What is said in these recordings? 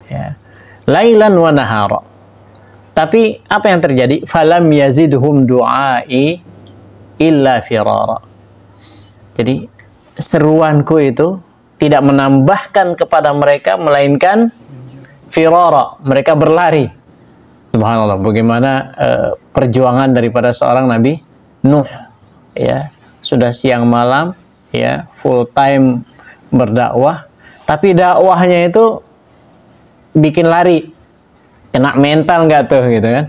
ya, lailan wa nahara. Tapi apa yang terjadi? Falam yazidhum du'ai illa firara. Jadi seruanku itu tidak menambahkan kepada mereka melainkan firara, mereka berlari. Subhanallah, bagaimana perjuangan daripada seorang Nabi Nuh, ya, sudah siang malam, ya, full time berdakwah, tapi dakwahnya itu bikin lari. Kena mental nggak tuh, gitu kan?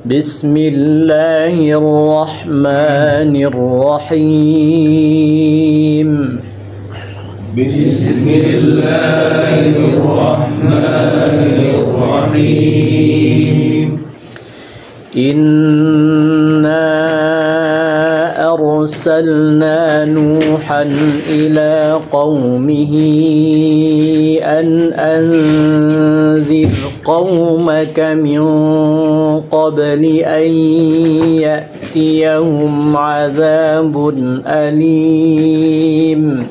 Bismillahirrahmanirrahim. Bismillahirrahmanirrahim. Inna arsalna Nuhan ila qaumihi an anzir qaumaka min qabli an ya'tiyahum azabun alim.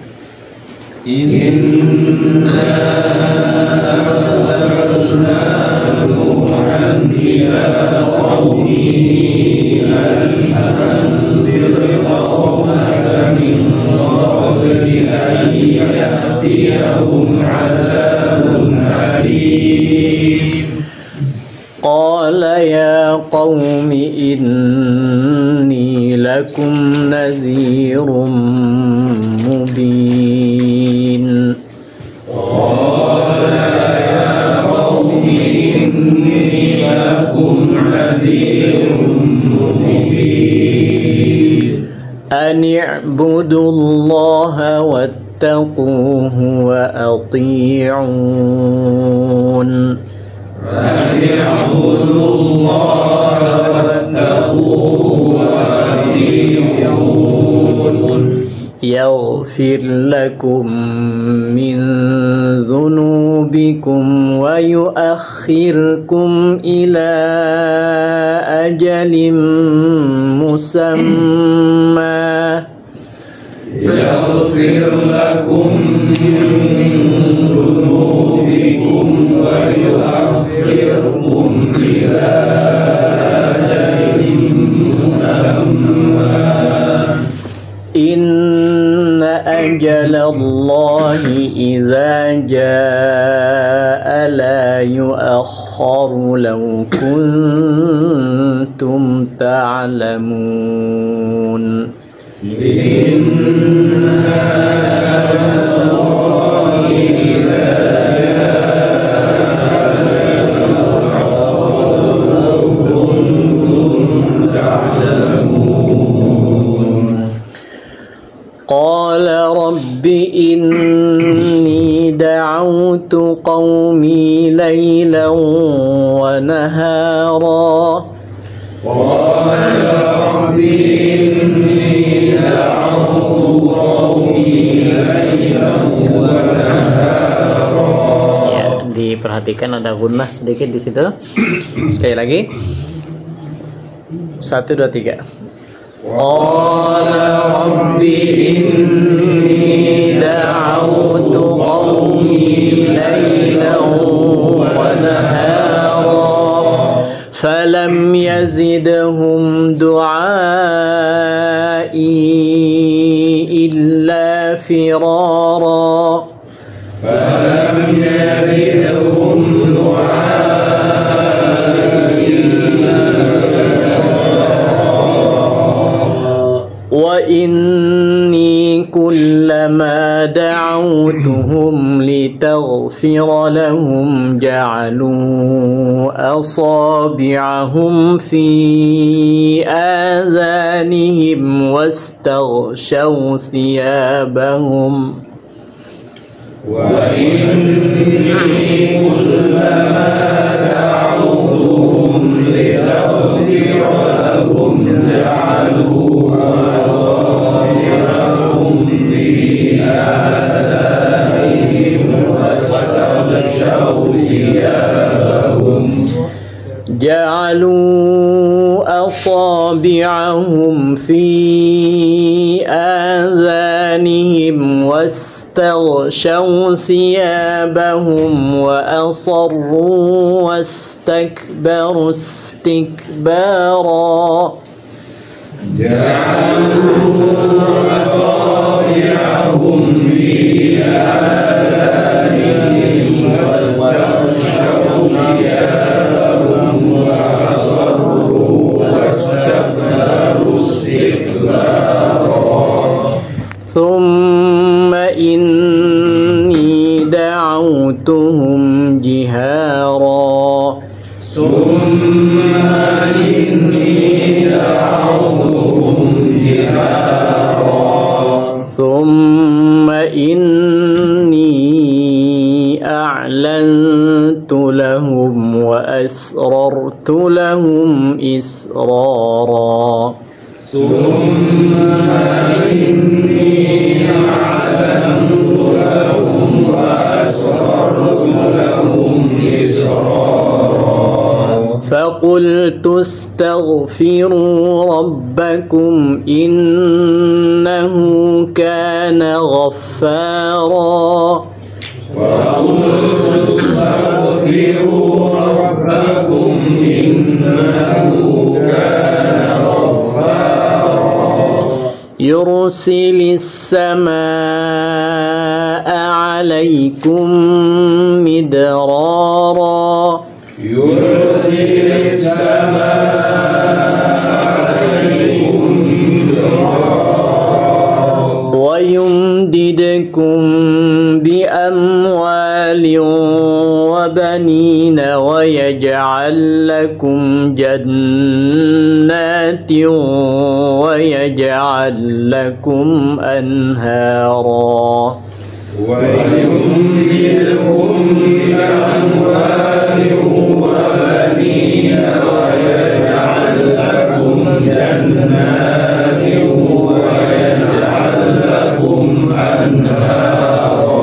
Inna arsalna Nuhan ila qaumihi an anzir qaumaka min qabli an ya'tiyahum azabun alim. Qala ya qaumi inni lakum nadhirum mubin. Qala ya qaumi inni lakum nadhirum mubin. An i'budullaha wattaquhu wa ati'un. أن اعبدوا الله واتقوه وأطيعون يغفر لكم من ذنوبكم ويؤخركم إلى أجل مسمى يغفر لكم من ذنوبكم ويؤخركم إلى أجل مسمى إن أجل الله إذا جاء لا يؤخر لو كنتم تعلمون. قال رب إني دعوت قومي ليلا ونهارا. قال رب إني دعوت قومي ليلا ونهارا. Ya, diperhatikan ada gunnah sedikit di situ. Sekali lagi. 1, 2, 3. Qala rabbi inni da'awtu qawmi laylan wa nahara falam yazidhum du'ai illa firara. Falam yazidhum du'ai وإني كلما دعوتهم لتغفر لهم جعلوا أصابعهم في آذانهم واستغشوا ثيابهم وإني كلما دعوتهم لتغفر لهم جعلوا أصابعهم في آذانهم واستغشوا ثيابهم جعلوا أصابعهم في آذانهم استغشوا ثيابهم وأصروا واستكبروا استكبارا جعلوا أصابعهم في آذانهم واستغشوا ثيابهم وأصروا واستكبروا استكبارا ثم إني دعوتهم جهارا ثم إني دعوتهم جهارا ثم إني أعلنت لهم وأسررت لهم إسرارا ثم إني أعلنت لهم وأسررت لهم إسرارا فقلت استغفروا ربكم إنه كان غفارا وقلت استغفروا ربكم إنه كان غفارا يرسل السماء عليكم مدرارا يرسل السماء عليكم مدرارا ويمددكم بأموال وبنين ويجعل لكم جنات ويجعل لكم أنهارا ويمددكم بأموال وبنين ويجعل لكم جنات ويجعل لكم أنهارا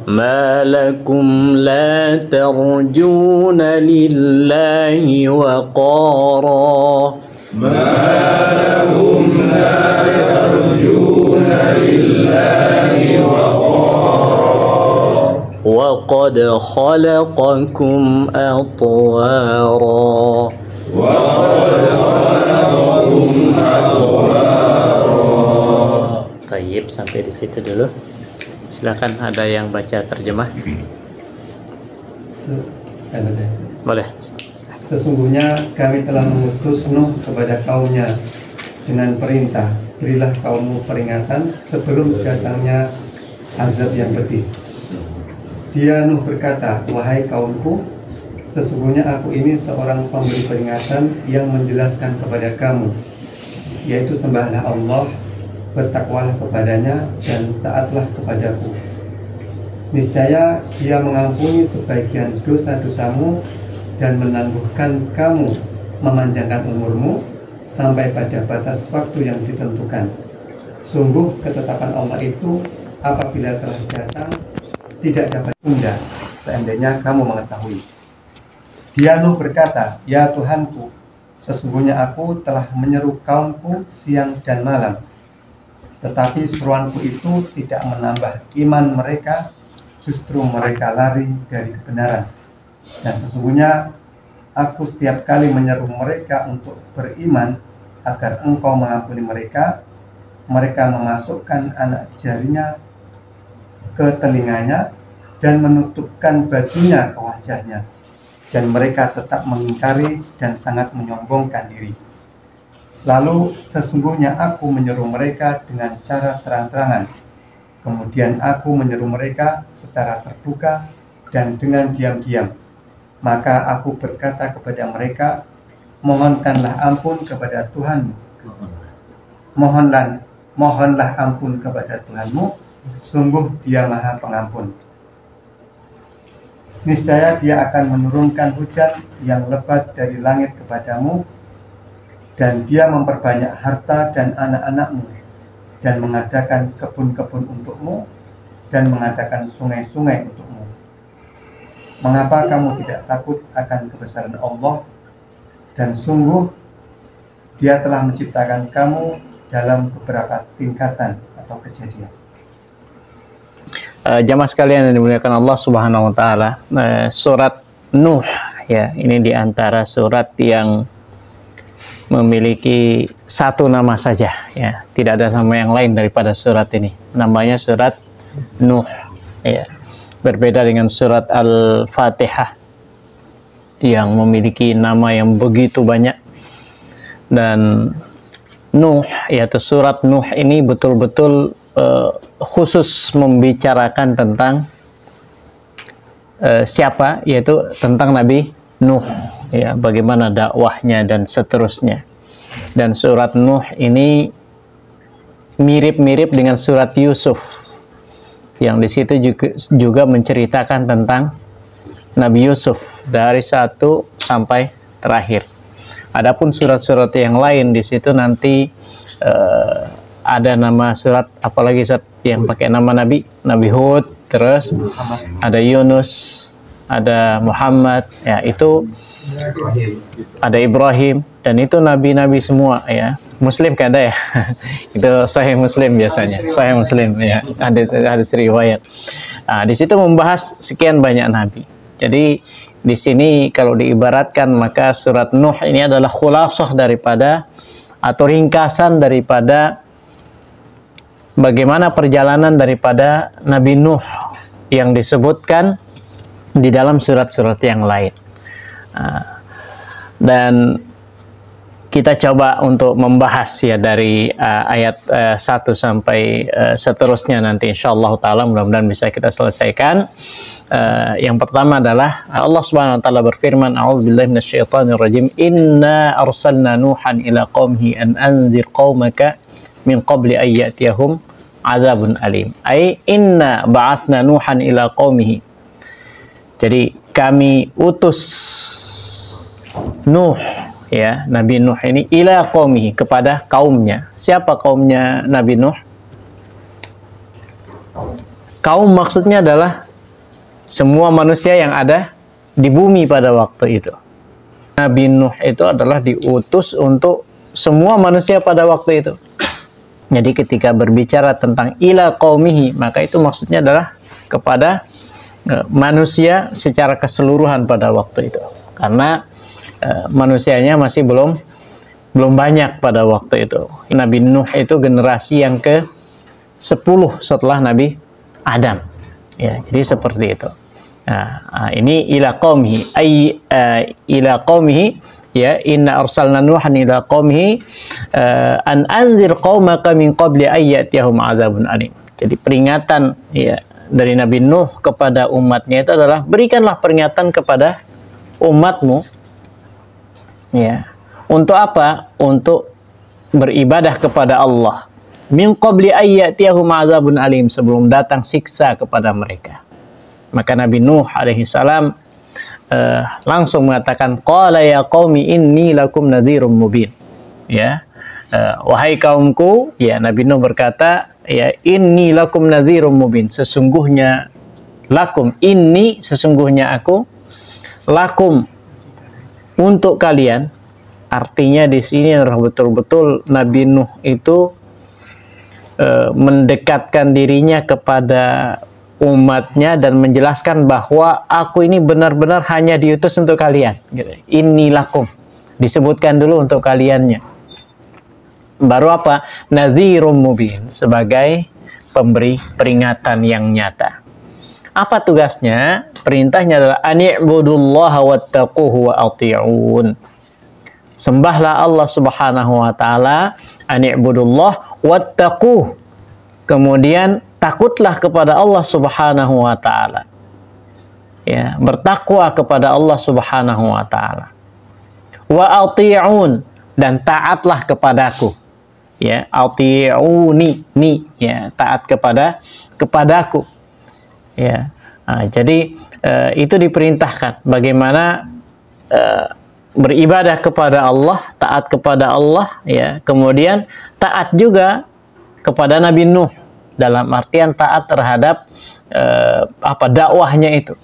ما لكم لا ترجون لله وقارا ما لهم لا يرجون لله وقارا وقد خلقكم أطوارا وقد خلقكم أطوارا. Tayyib, sampai di situ dulu. Silakan, ada yang baca terjemah? Saya baca. Boleh. Sesungguhnya kami telah mengutus Nuh kepada kaumnya dengan perintah, berilah kaummu peringatan sebelum datangnya azab yang pedih. Dia Nuh berkata, wahai kaumku, sesungguhnya aku ini seorang pemberi peringatan yang menjelaskan kepada kamu, yaitu sembahlah Allah, bertakwalah kepadanya, dan taatlah kepadaku. Niscaya Dia mengampuni sebagian dosa-dosamu dan menangguhkan kamu, memanjangkan umurmu sampai pada batas waktu yang ditentukan. Sungguh ketetapan Allah itu apabila telah datang tidak dapat tunda, seandainya kamu mengetahui. Dia Nuh berkata, ya Tuhanku, sesungguhnya aku telah menyeru kaumku siang dan malam, tetapi seruanku itu tidak menambah iman mereka, justru mereka lari dari kebenaran. Dan sesungguhnya aku setiap kali menyeru mereka untuk beriman agar engkau mengampuni mereka, mereka memasukkan anak jarinya ke telinganya dan menutupkan bajunya ke wajahnya, dan mereka tetap mengingkari dan sangat menyombongkan diri. Lalu sesungguhnya aku menyeru mereka dengan cara terang-terangan, kemudian aku menyeru mereka secara terbuka dan dengan diam-diam. Maka aku berkata kepada mereka, mohonkanlah ampun kepada Tuhanmu. Mohonlah ampun kepada Tuhanmu, sungguh Dia Maha Pengampun. Niscaya Dia akan menurunkan hujan yang lebat dari langit kepadamu, dan Dia memperbanyak harta dan anak-anakmu, dan mengadakan kebun-kebun untukmu, dan mengadakan sungai-sungai untukmu. Mengapa kamu tidak takut akan kebesaran Allah? Dan sungguh Dia telah menciptakan kamu dalam beberapa tingkatan atau kejadian. Jamaah sekalian yang dimuliakan Allah Subhanahu wa taala, surat Nuh ya, ini di antara surat yang memiliki satu nama saja ya, tidak ada nama yang lain daripada surat ini. Namanya surat Nuh ya. Berbeda dengan surat Al-Fatihah yang memiliki nama yang begitu banyak. Dan Nuh, yaitu surat Nuh ini betul-betul khusus membicarakan tentang siapa, yaitu tentang Nabi Nuh ya, bagaimana dakwahnya dan seterusnya. Dan surat Nuh ini mirip-mirip dengan surat Yusuf yang di situ juga menceritakan tentang Nabi Yusuf dari 1 sampai terakhir. Adapun surat-surat yang lain di situ nanti ada nama surat, apalagi surat yang pakai nama Nabi Hud, terus ada Yunus, ada Muhammad, ya itu ada Ibrahim, dan itu nabi-nabi semua ya. Muslim kan ada ya, itu Sahih Muslim biasanya, Sahih Muslim ya, ada riwayat. Nah, di situ membahas sekian banyak nabi. Jadi di sini kalau diibaratkan maka surat Nuh ini adalah khulasah daripada atau ringkasan daripada bagaimana perjalanan daripada Nabi Nuh yang disebutkan di dalam surat-surat yang lain. Dan kita coba untuk membahas ya dari ayat 1 sampai seterusnya nanti insyaallah taala, mudah-mudahan bisa kita selesaikan. Yang pertama adalah Allah Subhanahu wa taala berfirman, a'udzubillahi minasyaitonir rajim, inna arsalna nuhan ila qaumihi an anzir qaumaka min qabli an ya'tiyahum adzabun alim. Ai inna ba'atsna nuhan ila qaumihi. Jadi kami utus Nuh ya, Nabi Nuh ini ila qaumihi, kepada kaumnya. Siapa kaumnya Nabi Nuh? Kaum maksudnya adalah semua manusia yang ada di bumi pada waktu itu. Nabi Nuh itu adalah diutus untuk semua manusia pada waktu itu. Jadi ketika berbicara tentang ila qaumihi, maka itu maksudnya adalah kepada manusia secara keseluruhan pada waktu itu. Karena manusianya masih belum banyak pada waktu itu. Nabi Nuh itu generasi yang ke-10 setelah Nabi Adam. Ya, jadi seperti itu. Nah, ini ila qaumihi, ila qaumihi ya, inna arsalna nuhan ila qaumihi an anzir qaumaka min qabli an ya'tiyahum adzabun alim. Jadi peringatan ya dari Nabi Nuh kepada umatnya itu adalah berikanlah peringatan kepada umatmu. Ya, untuk apa? Untuk beribadah kepada Allah. Min qabli ayyatiyahum azabun alim, sebelum datang siksa kepada mereka. Maka Nabi Nuh alaihi salam langsung mengatakan, qala ya qaumi inni lakum nadhirum mubin. Ya, wahai kaumku, ya Nabi Nuh berkata, ya inni lakum nadhirum mubin, sesungguhnya lakum, inni sesungguhnya aku, lakum untuk kalian. Artinya di sini adalah betul-betul Nabi Nuh itu mendekatkan dirinya kepada umatnya dan menjelaskan bahwa aku ini benar-benar hanya diutus untuk kalian. Inni lakum, disebutkan dulu untuk kaliannya. Baru apa? Nadhirum mubin, sebagai pemberi peringatan yang nyata. Apa tugasnya? Perintahnya adalah ani'budullaha wattaquhu wa ati'un. Sembahlah Allah Subhanahu wa taala, ani'budullah wattaquh. Kemudian takutlah kepada Allah Subhanahu wa taala. Ya, bertakwa kepada Allah Subhanahu wa taala. Wa ati'un, dan taatlah kepadaku. Ya, ati'uni, ya, taat kepadaku. Ya. Nah, jadi itu diperintahkan bagaimana beribadah kepada Allah, taat kepada Allah, ya. Kemudian taat juga kepada Nabi Nuh dalam artian taat terhadap dakwahnya itu.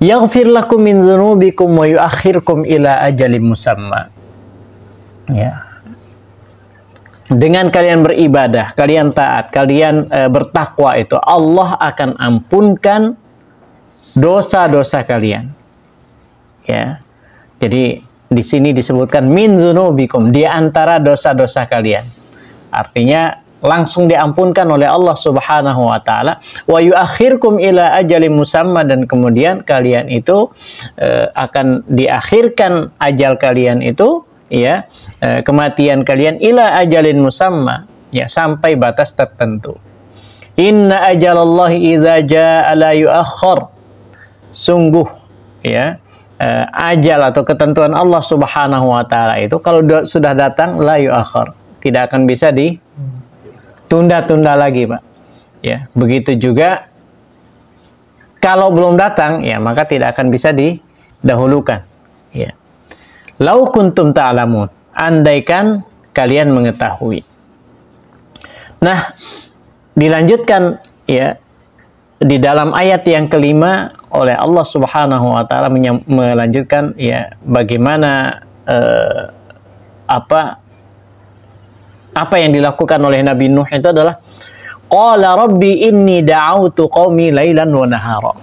Yaghfir lakum min dzunubikum wa yuakhirkum ila ajalin musamma. Ya. dengan kalian beribadah, kalian taat, kalian bertakwa, itu Allah akan ampunkan dosa-dosa kalian. Ya. Jadi di sini disebutkan min dzunubikum, di antara dosa-dosa kalian. Artinya langsung diampunkan oleh Allah Subhanahu wa taala. Wa yuakhirkum ila ajalin musamma, dan kemudian kalian itu akan diakhirkan ajal kalian itu, ya, kematian kalian ila ajalin musamma, ya, sampai batas tertentu. Inna ajalallahi idza jaa la yuakhkhar. Sungguh, ya, ajal atau ketentuan Allah Subhanahu wa taala itu kalau sudah datang la yuakhkhar, tidak akan bisa ditunda-tunda lagi, Pak. Ya, begitu juga kalau belum datang, ya, maka tidak akan bisa didahulukan. Ya. Lau kuntum ta'lamun, andaikan kalian mengetahui. Nah, dilanjutkan, ya, di dalam ayat yang kelima oleh Allah Subhanahu wa taala melanjutkan, ya, bagaimana apa yang dilakukan oleh Nabi Nuh itu adalah qala rabbi inni da'autu qaumi lailan wa nahara.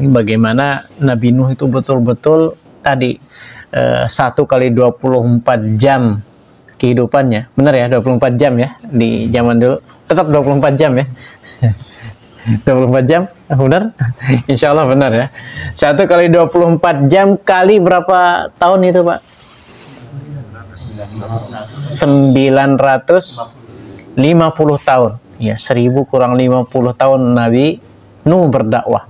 Ini bagaimana Nabi Nuh itu betul-betul tadi 1 kali 24 jam kehidupannya. Benar ya, 24 jam ya di zaman dulu. Tetap 24 jam ya. 24 jam, benar? Insya Allah benar ya. 1 kali 24 jam kali berapa tahun itu, Pak? 950 tahun. Ya, 1000 kurang 50 tahun Nabi Nuh berdakwah.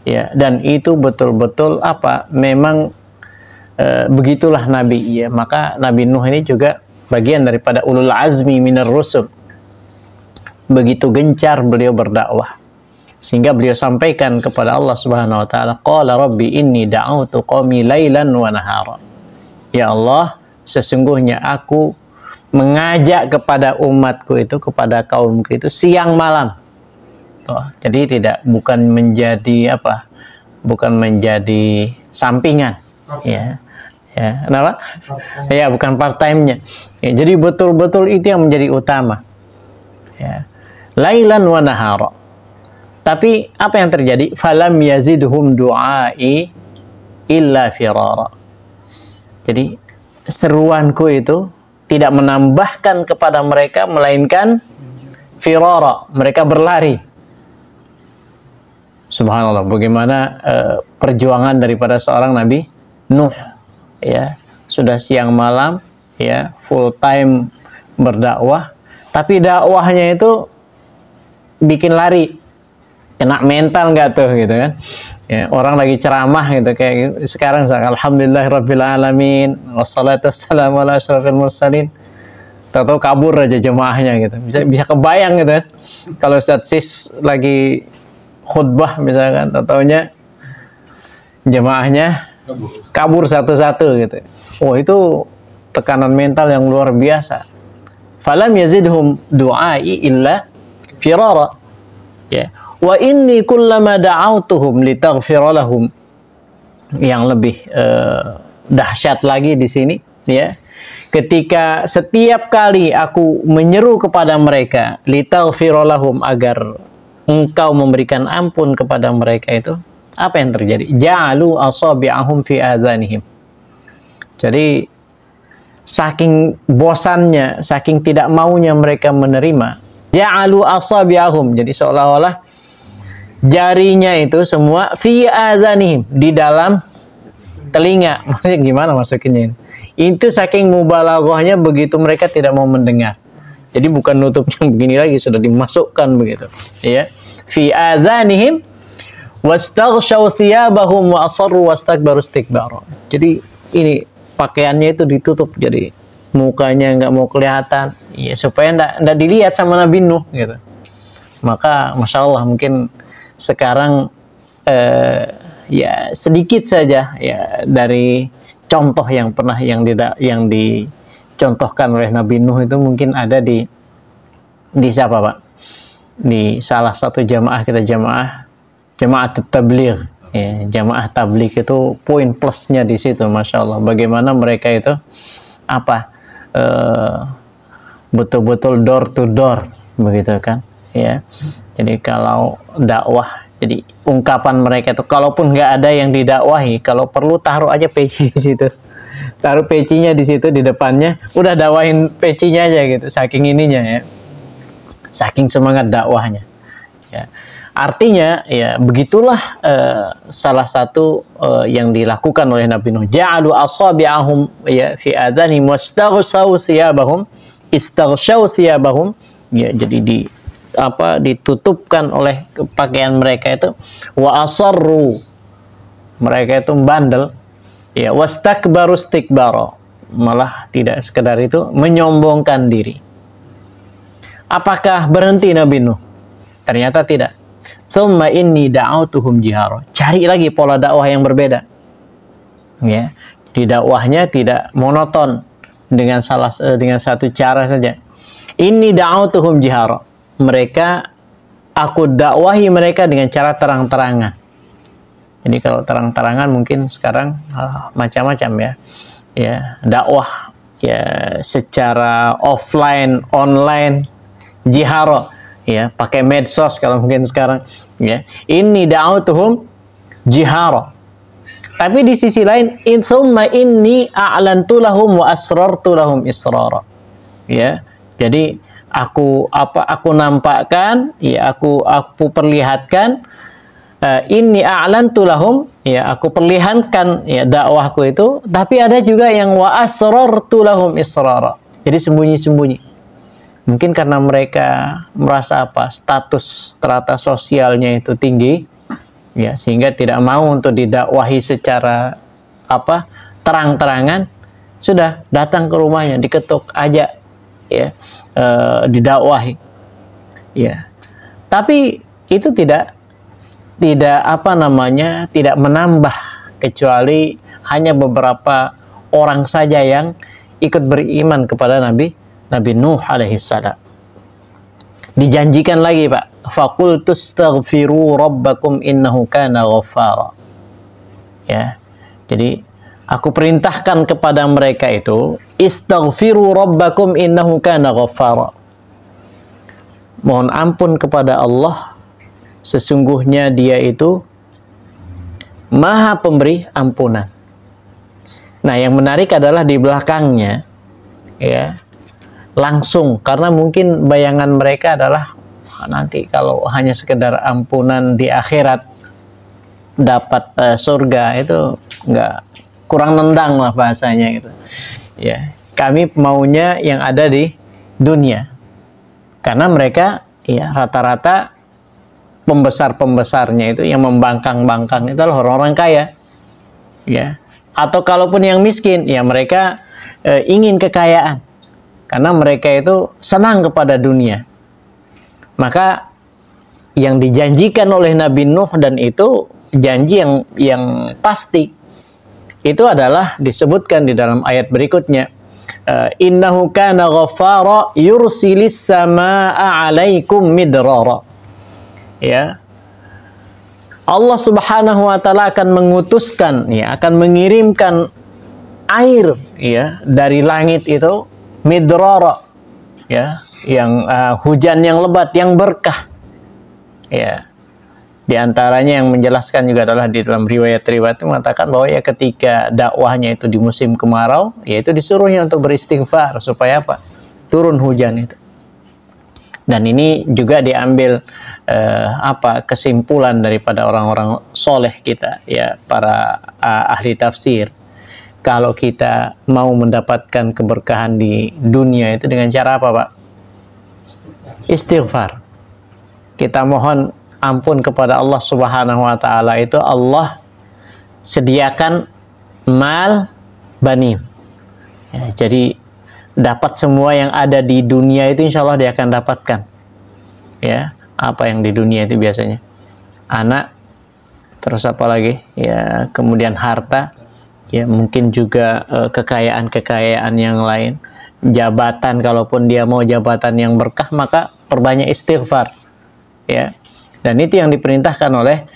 Ya, dan itu betul-betul memang begitulah Nabi, ya. Maka Nabi Nuh ini juga bagian daripada ulul azmi minar rusul. Begitu gencar beliau berdakwah sehingga beliau sampaikan kepada Allah Subhanahu wa taala, qala rabbi inni da'autu qaumi lailan wa nahara. Ya Allah, sesungguhnya aku mengajak kepada umatku itu, kepada kaumku itu siang malam. Jadi bukan menjadi bukan menjadi sampingan, ya. Ya, kenapa? Ya, bukan part time-nya. Ya, jadi betul-betul itu yang menjadi utama. Ya. Lailan wa nahara. Tapi apa yang terjadi? Falam yazidhum du'ai illa firara. Jadi seruanku itu tidak menambahkan kepada mereka melainkan firara, mereka berlari. Subhanallah, bagaimana perjuangan daripada seorang Nabi Nuh, ya, sudah siang malam, ya, full time berdakwah, tapi dakwahnya itu bikin lari. Kena mental nggak tuh, gitu kan? Ya, orang lagi ceramah gitu kayak sekarang, alhamdulillahirabbil alamin wassalatu wassalamu ala asyrafil mursalin, tahu-tahu kabur aja jemaahnya gitu. Bisa kebayang gitu kan, kalau Ustaz Sis lagi khutbah misalkan, tahu-taunya jemaahnya kabur satu-satu gitu. Oh, itu tekanan mental yang luar biasa. Falam yazidhum du'ai illa firara. Ya. Wa inni kullama da'autuhum litaghfira lahum. Yang lebih dahsyat lagi di sini, ya. Ketika setiap kali aku menyeru kepada mereka litaghfira lahum, agar engkau memberikan ampun kepada mereka, itu apa yang terjadi? Ja'alu asabi'ahum fi adhanihim. Jadi saking bosannya, saking tidak maunya mereka menerima, ja'alu asabi'ahum, jadi seolah-olah jarinya itu semua fi adhanihim, di dalam telinga. Maksudnya gimana masukinnya ini? Itu saking mubalaghahnya, begitu mereka tidak mau mendengar. Jadi bukan nutupnya begini lagi, sudah dimasukkan begitu, ya. Fi adhanihim wastaghshaw thiyabahum wa asarru wastakbaru istikbara. Jadi ini pakaiannya itu ditutup, jadi mukanya nggak mau kelihatan, ya, supaya nggak dilihat sama Nabi Nuh gitu. Maka masya Allah, mungkin sekarang ya sedikit saja ya dari contoh yang pernah yang dicontohkan oleh Nabi Nuh itu mungkin ada di siapa, Pak? Di salah satu jamaah kita, jamaah tabligh. Ya, jamaah tabligh itu poin plusnya di situ, masya Allah. Bagaimana mereka itu betul-betul door to door, begitu kan? Ya. Jadi kalau dakwah, jadi ungkapan mereka itu, kalaupun nggak ada yang didakwahi, kalau perlu taruh aja peci di situ, taruh pecinya di situ di depannya, udah dakwahin pecinya aja gitu, saking ininya ya, saking semangat dakwahnya. Ya. Artinya ya begitulah salah satu yang dilakukan oleh Nabi Nuh. Ja'alu asabi'ahum ya fi adhanihim wastaghshaw thiyabahum, istaghshaw thiyabahum, ya, jadi ditutupkan oleh pakaian mereka itu, wa asarru, mereka itu bandel, ya, wastakbaru istikbara, malah tidak sekedar itu, menyombongkan diri. Apakah berhenti Nabi Nuh? Ternyata tidak. Tsumma inni da'autuhum jihara. Cari lagi pola dakwah yang berbeda. Ya, di dakwahnya tidak monoton dengan satu cara saja. Inni da'autuhum jihara. Aku dakwahi mereka dengan cara terang-terangan. Jadi kalau terang-terangan mungkin sekarang macam-macam ya. Ya, dakwah ya secara offline, online, jihara. Ya, pakai medsos kalau mungkin sekarang, ya. Inni da'autuhum jihara. Tapi di sisi lain, tsumma inni a'lantu lahum wa asrartu lahum israra. Ya. Jadi aku nampakkan, ya, aku perlihatkan, inni a'lantu lahum, ya, aku perlihatkan ya dakwahku itu, tapi ada juga yang wa asrartu lahum israra. Jadi sembunyi-sembunyi. Mungkin karena mereka merasa status strata sosialnya itu tinggi, ya, sehingga tidak mau untuk didakwahi secara terang-terangan, sudah datang ke rumahnya, diketuk, ajak, ya, didakwahi, ya. Tapi itu tidak menambah, kecuali hanya beberapa orang saja yang ikut beriman kepada Nabi Nuh alaihissalam. Dijanjikan lagi, Pak, faqultu astaghfiru rabbakum innahu kana ghaffara. Ya. Jadi aku perintahkan kepada mereka itu, istaghfiru rabbakum innahu kana ghaffara. Mohon ampun kepada Allah, sesungguhnya Dia itu Maha Pemberi ampunan. Nah, yang menarik adalah di belakangnya, ya, langsung, karena mungkin bayangan mereka adalah nanti kalau hanya sekedar ampunan di akhirat dapat surga, itu kurang nendang lah bahasanya gitu. Ya, kami maunya yang ada di dunia, karena mereka ya rata-rata pembesar-pembesarnya itu yang membangkang-bangkang itu adalah orang-orang kaya, ya, atau kalaupun yang miskin, ya mereka ingin kekayaan. Karena mereka itu senang kepada dunia. Maka yang dijanjikan oleh Nabi Nuh, dan itu janji yang pasti, itu adalah disebutkan di dalam ayat berikutnya. Innahu kana ghaffara yursilis samaa'a 'alaikum midrara. Ya. Allah Subhanahu wa taala akan mengutuskan, ya, akan mengirimkan air, ya, dari langit itu, midrara, ya, yang hujan yang lebat, yang berkah, ya. Di antaranya yang menjelaskan juga adalah di dalam riwayat-riwayat itu mengatakan bahwa ya ketika dakwahnya itu di musim kemarau, yaitu disuruhnya untuk beristighfar supaya turun hujan itu. Dan ini juga diambil kesimpulan daripada orang-orang soleh kita, ya, para ahli tafsir. Kalau kita mau mendapatkan keberkahan di dunia itu dengan cara apa, Pak? Istighfar. Kita mohon ampun kepada Allah Subhanahu wa taala, itu Allah sediakan mal banin. Ya, jadi dapat semua yang ada di dunia itu, insya Allah dia akan dapatkan. Ya, apa yang di dunia itu biasanya? Anak, terus apa lagi? Ya, kemudian harta. Ya, mungkin juga kekayaan-kekayaan yang lain, jabatan, kalaupun dia mau jabatan yang berkah, maka perbanyak istighfar, ya. Dan itu yang diperintahkan oleh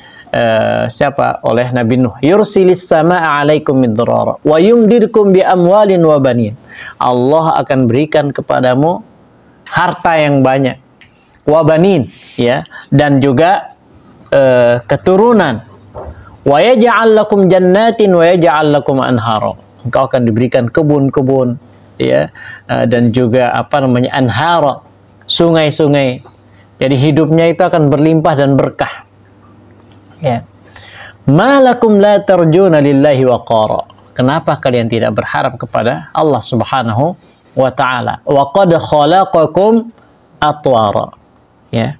oleh Nabi Nuh. Yursilis samaa'a 'alaikum midrara wa yumdidkum bi amwalin wa banin. Allah akan berikan kepadamu harta yang banyak, wabanin, ya, dan juga keturunan. Wa yaj'al lakum jannatin wa yaj'al lakum anhara. Engkau akan diberikan kebun-kebun, ya, dan juga anhara, sungai-sungai. Jadi hidupnya itu akan berlimpah dan berkah. Ya. Malakum la tarjuna lillahi waqara. Kenapa kalian tidak berharap kepada Allah Subhanahu wa taala? Wa qad khalaqakum atwara. Ya.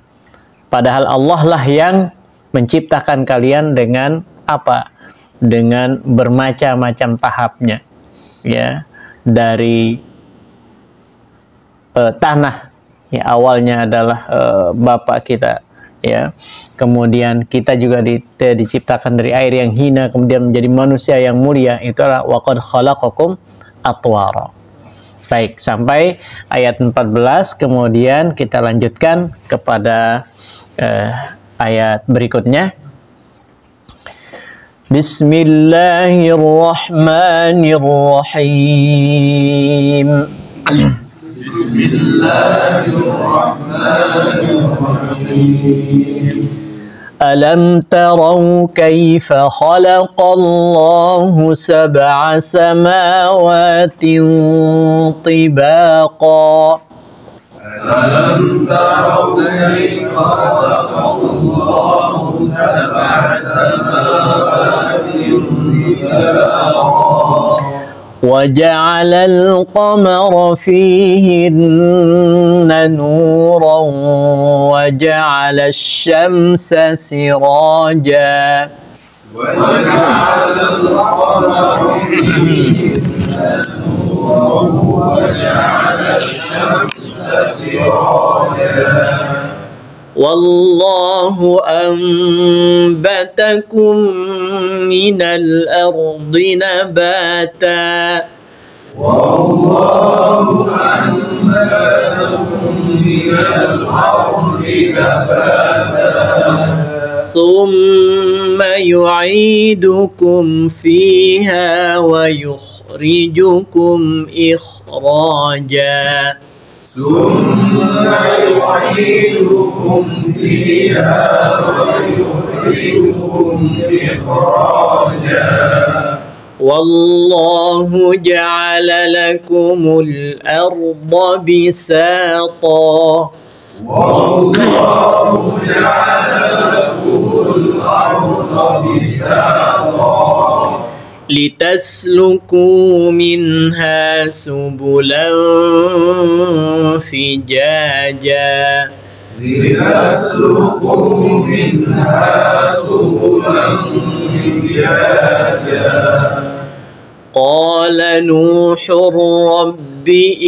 Padahal Allah lah yang menciptakan kalian dengan apa? Dengan bermacam-macam tahapnya. Ya. Dari tanah, ya, awalnya adalah bapak kita, ya, kemudian kita juga diciptakan dari air yang hina, kemudian menjadi manusia yang mulia. Itu adalah waqad khalaqakum atwara. Baik, sampai ayat 14, kemudian kita lanjutkan kepada ayat berikutnya. Bismillahirrahmanirrahim. Bismillahirrahmanirrahim. Alam tarau kaifa khalaqallahu sab'a samawatin tibaqa. Alam tarau kaifa khalaqallahu sab'a samawatin tibaqa. وجعل القمر فيهن نورا وجعل الشمس سراجا وجعل القمر فيهن نورا وجعل الشمس سراجا والله أنبتكم من الأرض نباتا والله أنبتكم من الأرض نباتا ثم يعيدكم فيها ويخرجكم إخراجا ثم يعيدكم فيها ويخرجكم إخراجا والله جعل لكم الأرض بساطا والله جعل لكم الأرض بساطا لتسلكوا منها سبلا فجاجا لتسلكوا منها سبلا فجاجا قال نوح رب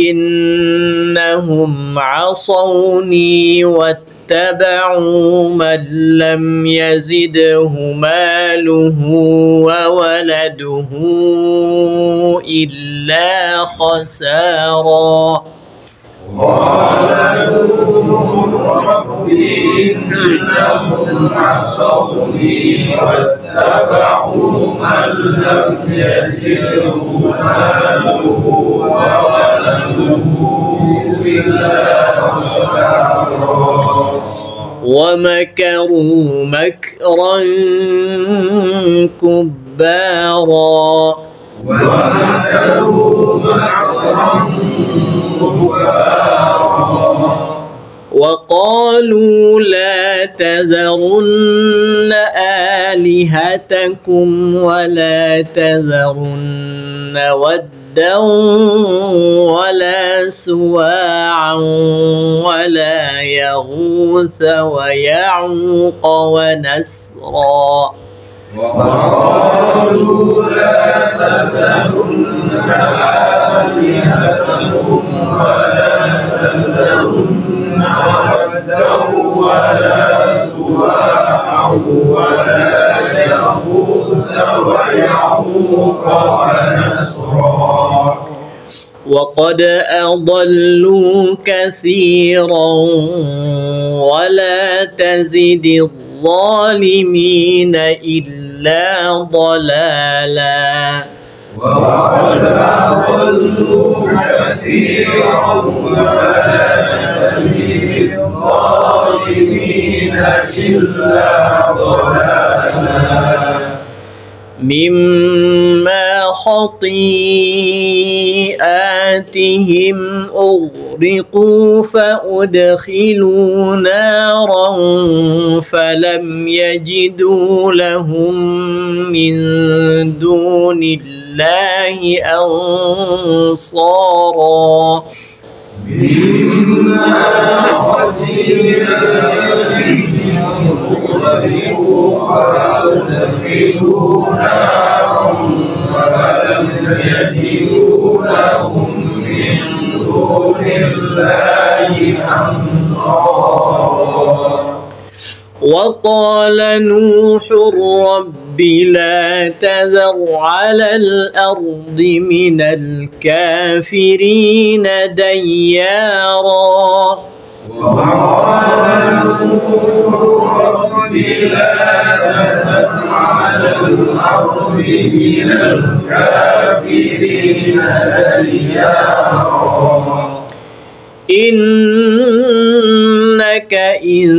إنهم عصوني واتبعوا من لم يزده ماله وولده إلا خسارا قال نوح رب إنهم عصوني واتبعوا من لم يزده ماله وولده إلا خسارا ومكروا مكرا كبارا ومكروا مكرا كبارا وقالوا لا تذرن آلهتكم ولا تذرن ودا ولا سواعا ولا يغوث ويعوق ونسرا وقالوا لا تذرن آلهتكم ولا تذرن ودا ولا سواعا ولا يغوث ويعوق ونسرا وقد أضلوا كثيرا ولا تزد الظالمين إلا ضلالا وقد أضلوا كثيرا ولا تزد الظالمين إلا ضلالا مما خطيئاتهم أغرقوا فأدخلوا نارا فلم يجدوا لهم من دون الله أنصارا مما خطيئاتهم أغرقوا فأدخلوا نارا فلم يجدوا لهم من دون الله أنصارا وقال نوح رب لا تذر على الأرض من الكافرين ديارا وقال نوح رب لا تذر على الأرض من الكافرين ديارا إنك إن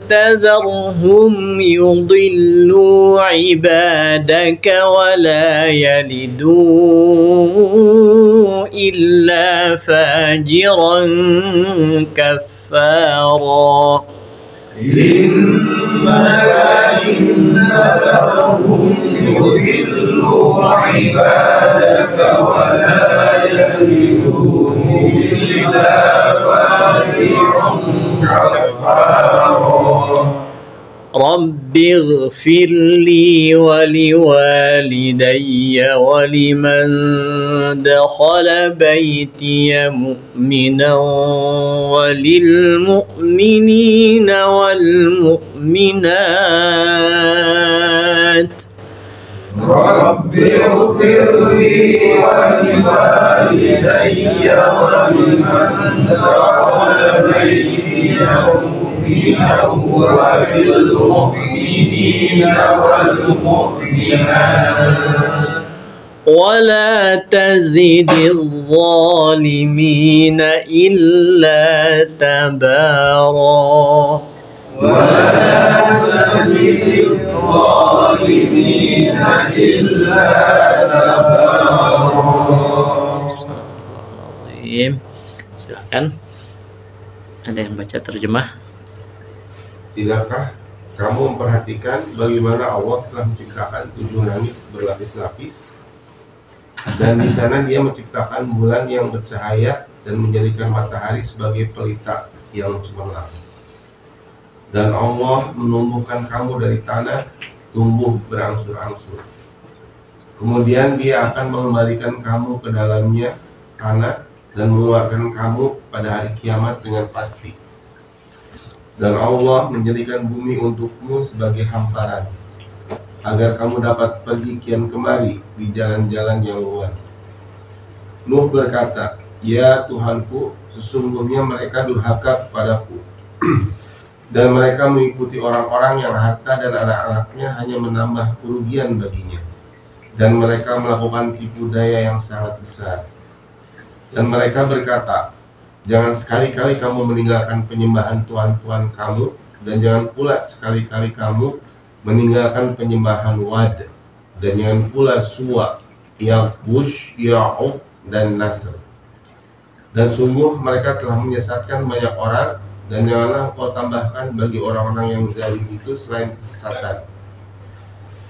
تذرهم يضلوا عبادك ولا يلدوا إلا فاجرا كفارا إنك إن تذرهم يضلوا عبادك ولا يلدوا إلا فاجرا كفارا رب اغفر لي ولوالدي ولمن دخل بيتي مؤمنا وللمؤمنين والمؤمنات رب اغفر لي ولوالدي ولمن دخل بيتي مؤمنا وللمؤمنين والمؤمنات ولا تزد الظالمين إلا تبارا ولا تزد الظالمين إلا تبارا. Silakan. Ada yang baca terjemah? Tidakkah kamu memperhatikan bagaimana Allah telah menciptakan 7 langit berlapis-lapis, dan di sana Dia menciptakan bulan yang bercahaya dan menjadikan matahari sebagai pelita yang cemerlang. Dan Allah menumbuhkan kamu dari tanah, tumbuh berangsur-angsur. Kemudian Dia akan mengembalikan kamu ke dalamnya tanah dan mengeluarkan kamu pada hari kiamat dengan pasti. Dan Allah menjadikan bumi untukmu sebagai hamparan, agar kamu dapat pergi kian kemari di jalan-jalan yang luas. Nuh berkata, "Ya Tuhanku, sesungguhnya mereka durhaka kepadaku, dan mereka mengikuti orang-orang yang harta dan anak-anaknya hanya menambah kerugian baginya. Dan mereka melakukan tipu daya yang sangat besar. Dan mereka berkata, jangan sekali-kali kamu meninggalkan penyembahan tuhan-tuhan kamu, dan jangan pula sekali-kali kamu meninggalkan penyembahan Wad, dan jangan pula Suwa, Yaqush, Ya'uq, dan Nasr. Dan sungguh mereka telah menyesatkan banyak orang, dan janganlah kau tambahkan bagi orang-orang yang zalim itu selain kesesatan.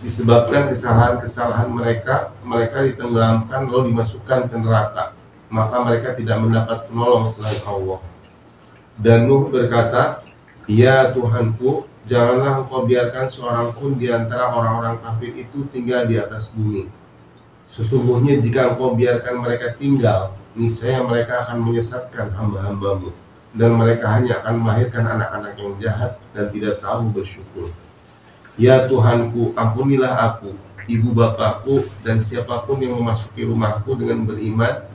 Disebabkan kesalahan-kesalahan mereka, mereka ditenggelamkan lalu dimasukkan ke neraka. Maka mereka tidak mendapat penolong selain Allah." Dan Nuh berkata, "Ya Tuhanku, janganlah engkau biarkan seorang pun di antara orang-orang kafir itu tinggal di atas bumi. Sesungguhnya jika engkau biarkan mereka tinggal, niscaya mereka akan menyesatkan hamba-hambamu, dan mereka hanya akan melahirkan anak-anak yang jahat dan tidak tahu bersyukur. Ya Tuhanku, ampunilah aku, ibu bapakku, dan siapapun yang memasuki rumahku dengan beriman,